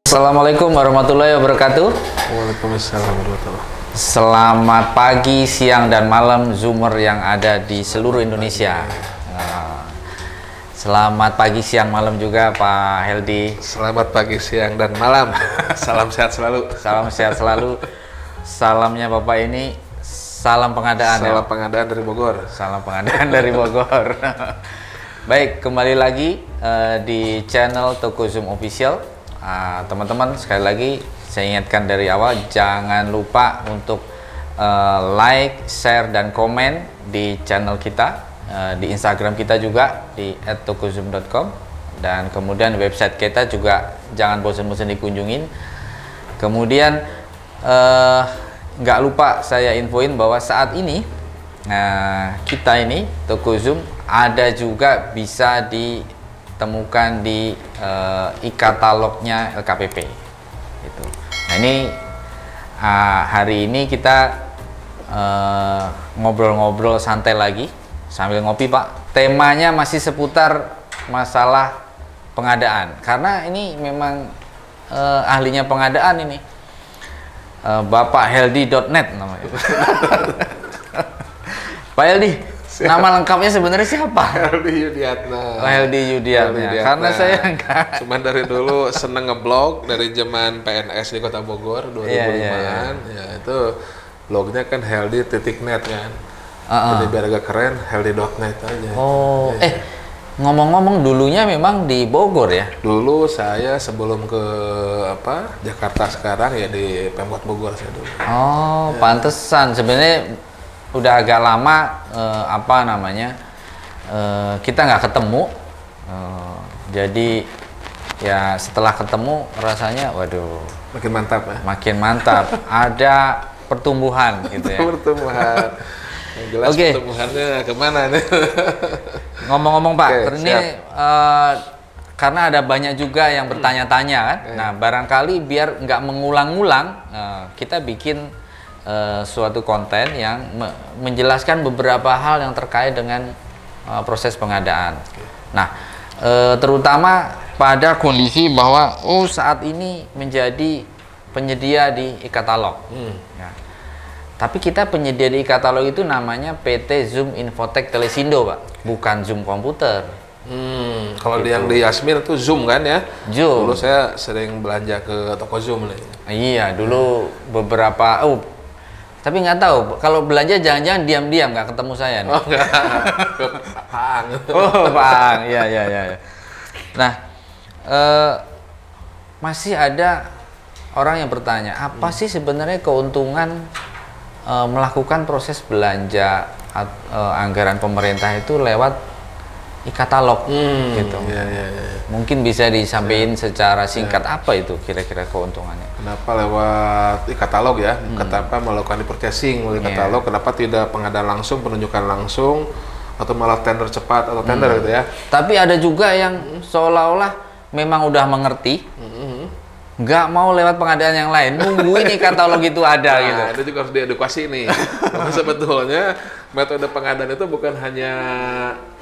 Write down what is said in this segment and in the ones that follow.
Assalamualaikum warahmatullahi wabarakatuh. Waalaikumsalam warahmatullahi wabarakatuh. Selamat pagi, siang, dan malam Zoomer yang ada di seluruh Indonesia. Selamat pagi, siang, malam juga Pak Heldi. Selamat pagi, siang, dan malam. Salam sehat selalu. Salam sehat selalu. Salamnya Bapak ini salam pengadaan. Salam ya? pengadaan dari Bogor. Salam pengadaan dari Bogor. Baik, kembali lagi di channel Toko Zoom Official. Teman-teman, sekali lagi saya ingatkan dari awal, jangan lupa untuk like, share, dan komen di channel kita, di Instagram kita juga di @tokozoom.com, dan kemudian website kita juga jangan bosan-bosan dikunjungin. Kemudian nggak lupa saya infoin bahwa saat ini kita ini Toko Zoom ada juga bisa ditemukan di e-katalognya LKPP gitu. Nah ini hari ini kita ngobrol-ngobrol santai lagi sambil ngopi Pak. Temanya masih seputar masalah pengadaan, karena ini memang ahlinya pengadaan ini, Bapak Heldi.net namanya. Pak Heldi, nama lengkapnya sebenarnya siapa? Heldi Yudiatna. Heldi Yudiatna. Karena saya enggak. Cuman dari dulu seneng ngeblog dari zaman PNS di Kota Bogor 2005-an. Ya itu blognya kan heldi.net kan. Jadi biar agak keren, heldi.net aja. Oh, ngomong-ngomong dulunya memang di Bogor ya? Dulu saya sebelum ke Jakarta sekarang ya di Pemkot Bogor saya dulu. Oh, ya. Pantesan sebenarnya udah agak lama kita nggak ketemu, jadi ya setelah ketemu rasanya waduh makin mantap ya, makin mantap. Ada pertumbuhan gitu ya. Pertumbuhan yang jelas. Pertumbuhannya kemana nih? Ngomong-ngomong Pak, ini karena ada banyak juga yang bertanya-tanya kan. Nah barangkali biar nggak mengulang-ulang, kita bikin suatu konten yang menjelaskan beberapa hal yang terkait dengan proses pengadaan. Nah, terutama pada kondisi bahwa saat ini menjadi penyedia di e-katalog. Ya. Tapi kita penyedia di e-katalog itu namanya PT Zoom Infotech Telesindo, Pak, bukan Zoom komputer. Kalau gitu. Yang di Yasmin itu Zoom kan ya? Zoom. Dulu saya sering belanja ke toko Zoom nih. Iya, dulu beberapa. Tapi nggak tahu, kalau belanja jangan-jangan diam-diam nggak ketemu saya nih. Oh enggak, ke Pang. Oh Pang, iya. Nah, masih ada orang yang bertanya, apa sih sebenarnya keuntungan melakukan proses belanja anggaran pemerintah itu lewat e-katalog gitu. Iya. Mungkin bisa disampaikan secara singkat apa itu kira-kira keuntungannya? Kenapa lewat e-katalog ya? Kenapa melakukan e-purchasing melalui e-katalog? Kenapa tidak pengadaan langsung, penunjukan langsung, atau malah tender cepat atau tender gitu ya? Tapi ada juga yang seolah-olah memang udah mengerti, nggak mau lewat pengadaan yang lain, nungguin e-katalog itu ada gitu. Itu juga harus diedukasi nih. Karena sebetulnya metode pengadaan itu bukan hanya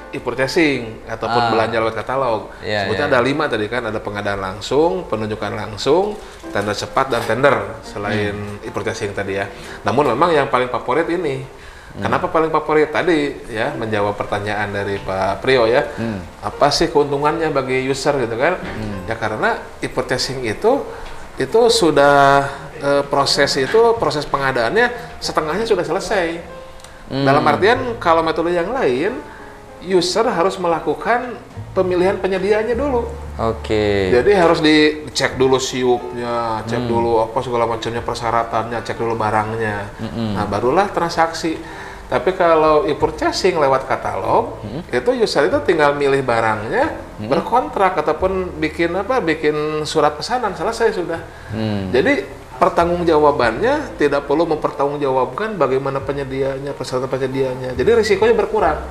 e-purchasing ataupun belanja lewat katalog. Sebetulnya ada 5 tadi kan, ada pengadaan langsung, penunjukan langsung, tender cepat, dan tender selain e-purchasing tadi ya. Namun memang yang paling favorit ini. Kenapa paling favorit? Tadi ya menjawab pertanyaan dari Pak Priyo ya. Apa sih keuntungannya bagi user gitu kan? Ya karena e-purchasing itu sudah proses pengadaannya setengahnya sudah selesai. Dalam artian kalau metode yang lain user harus melakukan pemilihan penyediaannya dulu. Oke. Jadi harus dicek dulu siupnya, cek dulu apa segala macamnya, persyaratannya, cek dulu barangnya. Nah, barulah transaksi. Tapi kalau e-purchasing lewat katalog, itu user itu tinggal milih barangnya, berkontrak ataupun bikin surat pesanan, selesai sudah. Jadi pertanggungjawabannya tidak perlu mempertanggungjawabkan bagaimana penyediaannya, persyaratan penyediaannya. Jadi risikonya berkurang.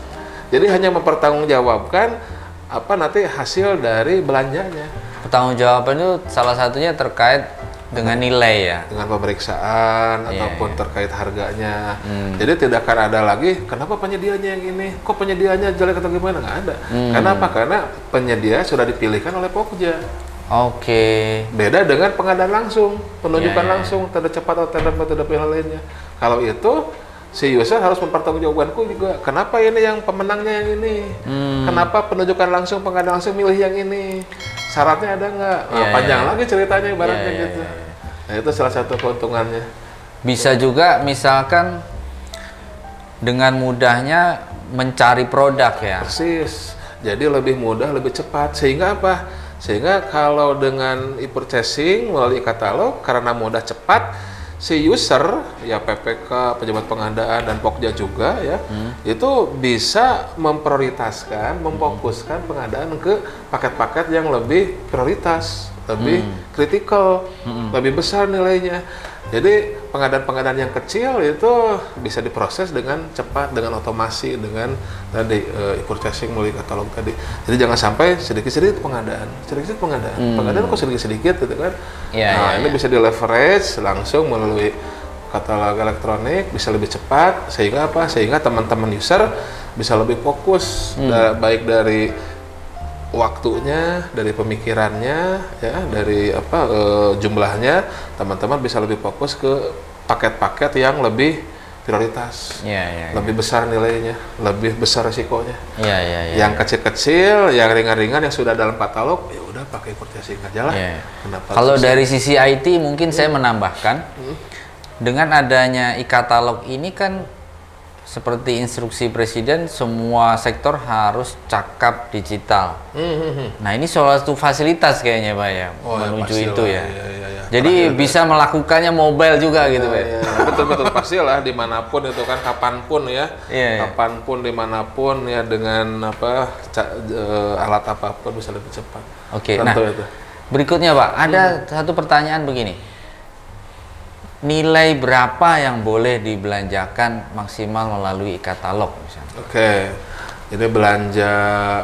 Jadi hanya mempertanggungjawabkan nanti hasil dari belanjanya. Pertanggungjawaban itu salah satunya terkait dengan nilai ya, dengan pemeriksaan ataupun terkait harganya. Jadi tidak akan ada lagi kenapa penyedianya yang ini, kok penyediaannya jelek atau gimana, nggak ada. Kenapa? Karena penyedia sudah dipilihkan oleh Pokja. Beda dengan pengadaan langsung, penunjukan langsung, tanda cepat atau tanda pilihan lainnya. Kalau itu si user harus mempertanggungjawabkanku juga. Kenapa ini yang pemenangnya yang ini? Kenapa penunjukan langsung, pengadaan langsung milih yang ini? Syaratnya ada nggak? Panjang lagi ceritanya ibaratnya gitu. Nah itu salah satu keuntungannya. Bisa juga misalkan dengan mudahnya mencari produk ya. Persis. Jadi lebih mudah, lebih cepat. Sehingga apa? Sehingga kalau dengan e-purchasing melalui katalog, karena mudah cepat, si user ya PPK, pejabat pengadaan dan Pokja juga ya, itu bisa memprioritaskan, memfokuskan pengadaan ke paket-paket yang lebih prioritas, lebih kritikal, lebih besar nilainya. Jadi pengadaan-pengadaan yang kecil itu bisa diproses dengan cepat, dengan otomasi, dengan tadi e-purchasing melalui katalog tadi. Jadi jangan sampai sedikit-sedikit pengadaan, pengadaan kok sedikit-sedikit gitu kan. Ini bisa di leverage langsung melalui katalog elektronik, bisa lebih cepat, sehingga apa? Sehingga teman-teman user bisa lebih fokus, baik dari waktunya, dari pemikirannya, ya, dari jumlahnya, teman-teman bisa lebih fokus ke paket-paket yang lebih prioritas, lebih besar nilainya, lebih besar resikonya. Yang kecil-kecil, yang ringan-ringan, yang sudah dalam katalog, ya udah pakai purchasing aja lah. Kalau dari sisi IT mungkin saya menambahkan, dengan adanya e-katalog ini kan seperti instruksi presiden, semua sektor harus cakap digital. Nah ini salah satu fasilitas kayaknya Pak ya, menuju itu ya. Jadi bisa melakukannya mobile juga gitu Pak. Betul-betul pastilah dimanapun itu kan, kapanpun ya, kapanpun dimanapun ya, dengan alat apapun bisa lebih cepat. Nah berikutnya Pak, ada satu pertanyaan begini. Nilai berapa yang boleh dibelanjakan maksimal melalui e-katalog misalnya? Jadi belanja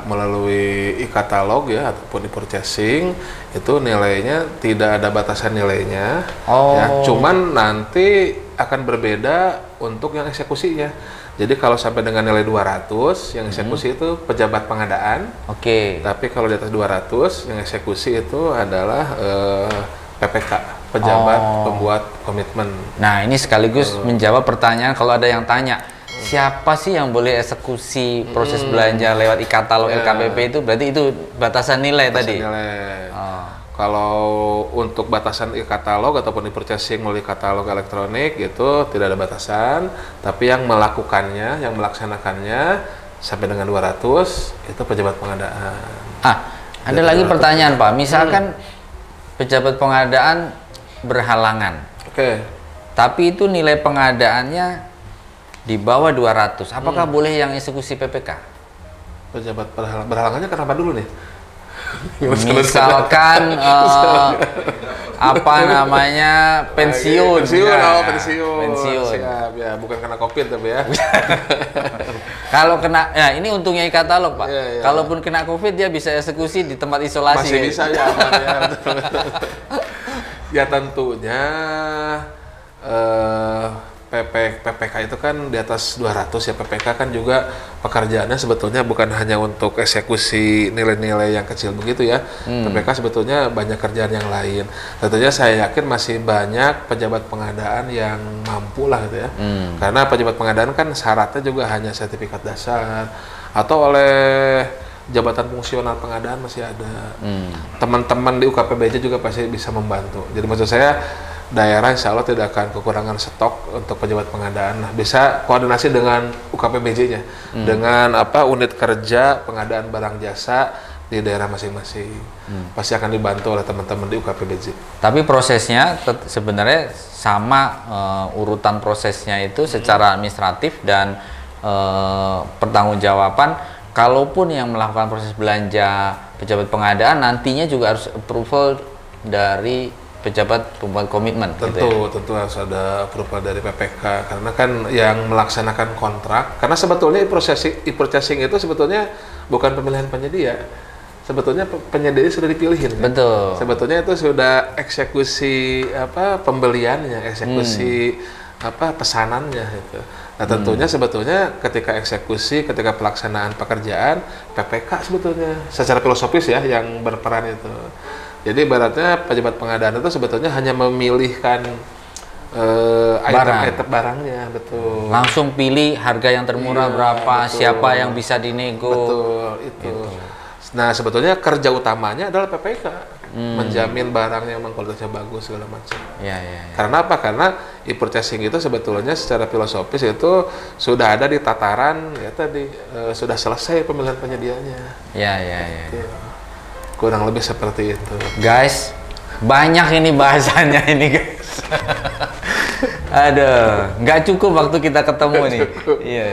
melalui e-katalog ya ataupun e-purchasing itu nilainya tidak ada batasan nilainya. Ya, cuman nanti akan berbeda untuk yang eksekusinya. Jadi kalau sampai dengan nilai 200 yang eksekusi itu pejabat pengadaan. Tapi kalau di atas 200 yang eksekusi itu adalah PPK. Pejabat pembuat komitmen. Nah ini sekaligus menjawab pertanyaan kalau ada yang tanya, siapa sih yang boleh eksekusi proses belanja lewat e-katalog LKPP itu? Berarti itu batasan nilai tadi? Kalau untuk batasan e-katalog ataupun e-purchasing melalui katalog elektronik itu tidak ada batasan, tapi yang melakukannya, yang melaksanakannya sampai dengan 200 itu pejabat pengadaan. Ada lagi pertanyaan Pak, misalkan pejabat pengadaan berhalangan. Tapi itu nilai pengadaannya di bawah 200. Apakah boleh yang eksekusi PPK? Pejabat berhalangannya kenapa dulu nih? Misalkan pensiun. Pensiun. Siap, ya, bukan kena COVID tapi ya. Kalau kena, ya ini untungnya e-katalog Pak. Kalaupun kena COVID dia bisa eksekusi di tempat isolasi. Masih bisa ya, aman ya. Ya tentunya PPK itu kan di atas 200 ya. PPK kan juga pekerjaannya sebetulnya bukan hanya untuk eksekusi nilai-nilai yang kecil begitu ya. PPK sebetulnya banyak kerjaan yang lain. Tentunya saya yakin masih banyak pejabat pengadaan yang mampu lah gitu ya. Karena pejabat pengadaan kan syaratnya juga hanya sertifikat dasar atau oleh jabatan fungsional pengadaan masih ada. Teman-teman di UKPBJ juga pasti bisa membantu. Jadi maksud saya daerah insya Allah tidak akan kekurangan stok untuk pejabat pengadaan. Nah, bisa koordinasi dengan UKPBJ-nya, dengan unit kerja pengadaan barang jasa di daerah masing-masing. Pasti akan dibantu oleh teman-teman di UKPBJ. Tapi prosesnya sebenarnya sama, urutan prosesnya itu secara administratif dan pertanggungjawaban. Kalaupun yang melakukan proses belanja pejabat pengadaan nantinya juga harus approval dari pejabat pembuat komitmen. Tentu harus ada approval dari PPK karena kan yang melaksanakan kontrak. Karena sebetulnya e-purchasing itu sebetulnya bukan pemilihan penyedia, sebetulnya penyedia sudah dipilihin kan? Betul. Sebetulnya itu sudah eksekusi pembeliannya, eksekusi pesanannya itu. Nah tentunya sebetulnya ketika eksekusi, ketika pelaksanaan pekerjaan, PPK sebetulnya secara filosofis ya yang berperan itu. Jadi ibaratnya pejabat pengadaan itu sebetulnya hanya memilihkan item barangnya, betul. Langsung pilih harga yang termurah berapa, betul. Siapa yang bisa dinego. Betul, itu. Gitu. Nah sebetulnya kerja utamanya adalah PPK, menjamin barangnya memang kualitasnya bagus segala macam. Ya. Karena apa? Karena e-purchasing itu sebetulnya secara filosofis itu sudah ada di tataran ya tadi sudah selesai pemilihan penyedianya. Ya. Gitu. Kurang lebih seperti itu. Guys, banyak ini bahasanya ini guys. Aduh, nggak cukup waktu kita ketemu nih. Iya,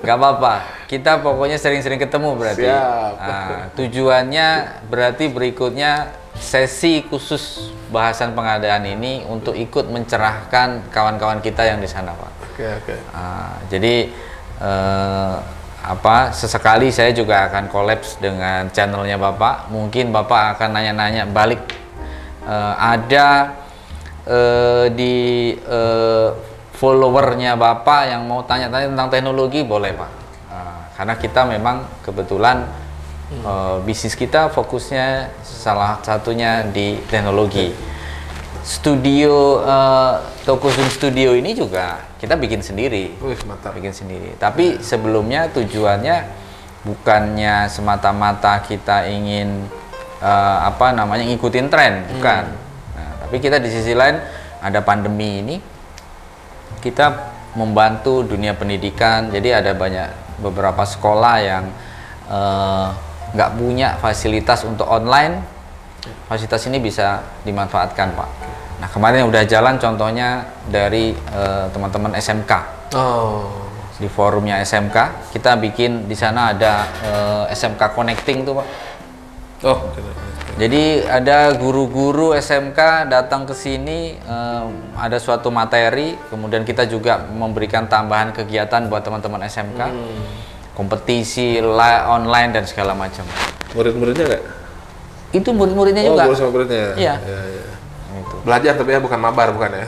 nggak apa-apa. Kita pokoknya sering-sering ketemu berarti. Siap. Nah, tujuannya berarti berikutnya sesi khusus bahasan pengadaan ini untuk ikut mencerahkan kawan-kawan kita yang di sana, Pak. Oke. Jadi sesekali saya juga akan kolaps dengan channelnya Bapak. Mungkin Bapak akan nanya-nanya balik. Ada di followernya Bapak yang mau tanya-tanya tentang teknologi, boleh Pak. Karena kita memang kebetulan bisnis kita fokusnya salah satunya di teknologi. Studio Tokozum Studio ini juga kita bikin sendiri. Mantap. Bikin sendiri. Tapi sebelumnya tujuannya bukannya semata-mata kita ingin ngikutin tren, bukan. Nah, tapi kita di sisi lain ada pandemi ini, kita membantu dunia pendidikan. Jadi ada beberapa sekolah yang nggak punya fasilitas untuk online. Fasilitas ini bisa dimanfaatkan, Pak. Nah, kemarin udah jalan contohnya dari teman-teman SMK. Di forumnya SMK, kita bikin di sana ada SMK Connecting tuh, Pak. Jadi ada guru-guru SMK datang ke sini, ada suatu materi, kemudian kita juga memberikan tambahan kegiatan buat teman-teman SMK, kompetisi online dan segala macam. Murid-muridnya nggak? Itu murid-muridnya juga. Oh, murid-muridnya. Iya. Gitu. Belajar tapi ya bukan mabar, bukan ya?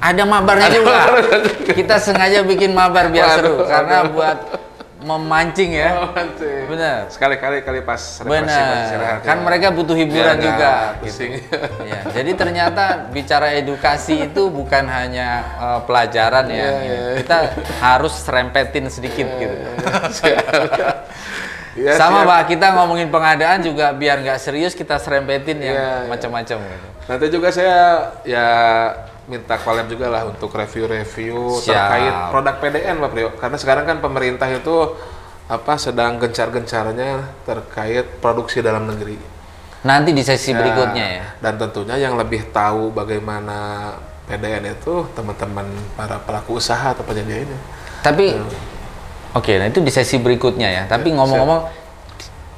Ada mabarnya juga. Kita sengaja bikin mabar biar seru, karena buat memancing ya. Benar. Sekali-kali pas benar. Kan mereka butuh hiburan juga. Gitu. Ya, jadi ternyata bicara edukasi itu bukan hanya pelajaran ya. Kita harus serempetin sedikit gitu. Ya, sama Pak, kita ngomongin pengadaan juga biar nggak serius kita serempetin yang macam-macam gitu. Nanti juga saya ya minta collab juga lah untuk review-review terkait produk PDN Pak Priyo. Karena sekarang kan pemerintah itu sedang gencar-gencarnya terkait produksi dalam negeri. Nanti di sesi berikutnya ya. Dan tentunya yang lebih tahu bagaimana PDN itu teman-teman para pelaku usaha atau penyedia ini. Tapi oke, nah itu di sesi berikutnya ya. Tapi ngomong-ngomong,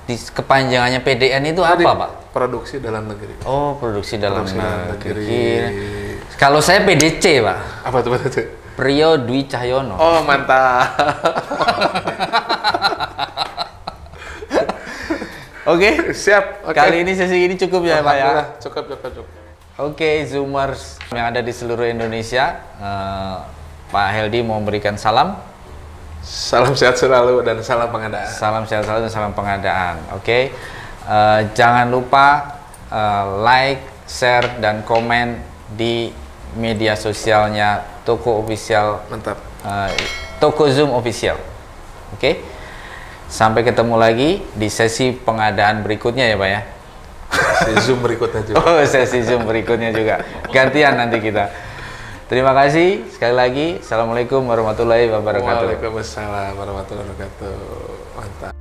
di kepanjangannya PDN itu apa, Pak? Produksi dalam negeri. Oh, produksi dalam negeri. Kalau saya PDC, Pak. Apa tuh PDC? Priyo Dwi Cahyono. Oh, mantap. Oke, siap. Kali ini sesi ini cukup ya, Pak ya? Cukup. Oke, Zoomers yang ada di seluruh Indonesia, Pak Heldi mau memberikan salam. Salam sehat selalu dan salam pengadaan. Salam sehat selalu dan salam pengadaan. Oke. Jangan lupa like, share, dan komen di media sosialnya Toko Official. Mantap. Tokozum Official. Oke. Sampai ketemu lagi di sesi pengadaan berikutnya ya, Pak ya. Sesi Zoom berikutnya juga. Oh, sesi Zoom berikutnya juga. Gantian nanti kita. Terima kasih sekali lagi. Assalamualaikum warahmatullahi wabarakatuh. Waalaikumsalam warahmatullahi wabarakatuh. Mantap.